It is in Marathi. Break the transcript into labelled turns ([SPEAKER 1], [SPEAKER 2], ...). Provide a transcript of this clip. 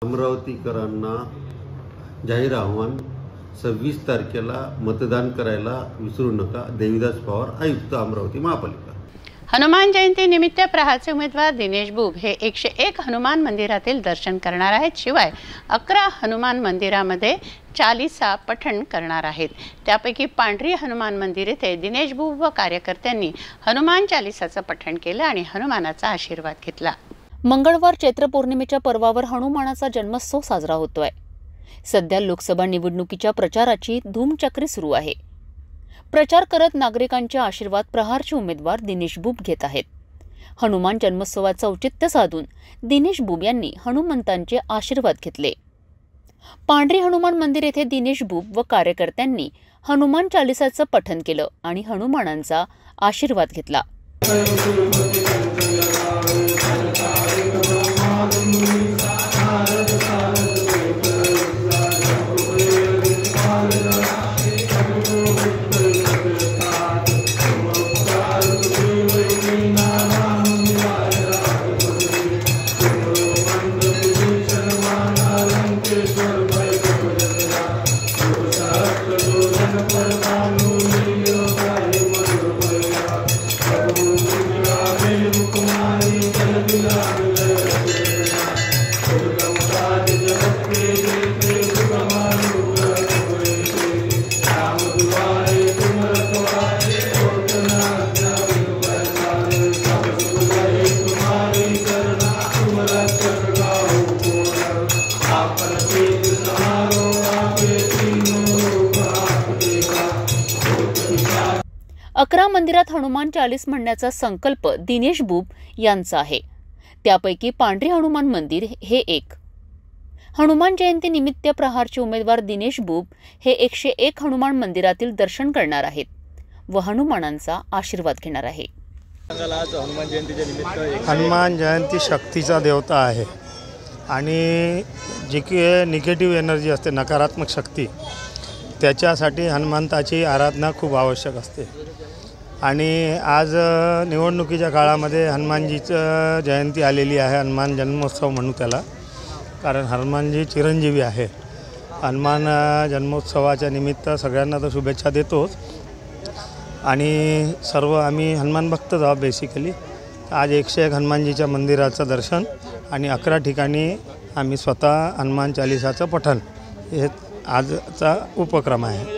[SPEAKER 1] अमरावतीकरांना जाहीर आव्हान 26 तारखेला मतदान करायला विसरू नका। देवीदास पवार, आयुक्त, अमरावती महापालिका।
[SPEAKER 2] हनुमान जयंती निमित्त प्रहारचे उमेदवार दिनेश बुब हे 101 हनुमान मंदिरातील दर्शन करणार आहेत। शिवाय 11 हनुमान मंदिरामध्ये चालीसा पठण करणार आहेत। त्यापैकी पांढरी हनुमान मंदिर येथे दिनेश बुब व कार्यकर्त्यांनी हनुमान चालीसाचं पठण केलं आणि हनुमानाचा आशीर्वाद घेतला।
[SPEAKER 3] मंगळवार चैत्र पौर्णिमेच्या पर्वावर हनुमानाचा जन्मोत्सव साजरा होतोय। सध्या लोकसभा निवडणुकीच्या प्रचाराची धूमचक्री सुरू आहे। प्रचार करत नागरिकांचे आशीर्वाद प्रहारचे उमेदवार दिनेश बुब घेत आहेत। हनुमान जन्मोत्सवाचं औचित्य साधून दिनेश बुब यांनी हनुमंतांचे आशीर्वाद घेतले। पांढरी हनुमान मंदिर येथे दिनेश बुब व कार्यकर्त्यांनी हनुमान चालीसाचं पठण केलं आणि हनुमानांचा आशीर्वाद घेतला। अकरा मंदिरात हनुमान चालीस म्हणण्याचा संकल्प दिनेश बुब यांचा आहे। त्यापैकी पांढरी हनुमान मंदिर हे एक। हनुमान जयंती निमित्त प्रहारचे उमेदवार दिनेश बुब हे 101 हनुमान मंदिरातील दर्शन करणार आहेत व हनुमानांचा आशीर्वाद घेणार आहे।
[SPEAKER 4] हनुमान जयंती शक्तीचा देवता आहे आणि जी की निगेटिव्ह एनर्जी असते, नकारात्मक शक्ती, त्याच्यासाठी हनुमंताची आराधना खूप आवश्यक असते। आणि आज निवडणुकीच्या काळामध्ये हनुमानजीचं जयंती आलेली आहे। हनुमान जन्मोत्सव म्हणू त्याला, कारण हनुमानजी चिरंजीवी आहे। हनुमान जन्मोत्सवाच्या निमित्त सगळ्यांना तर शुभेच्छा देतोच आणि सर्व आम्ही हनुमान भक्त आहोत बेसिकली। आज 101 हनुमानजीच्या मंदिराचं दर्शन आणि 11 ठिकाणी आम्ही स्वतः हनुमान चालीसाचं पठण हे आजचा उपक्रम आहे।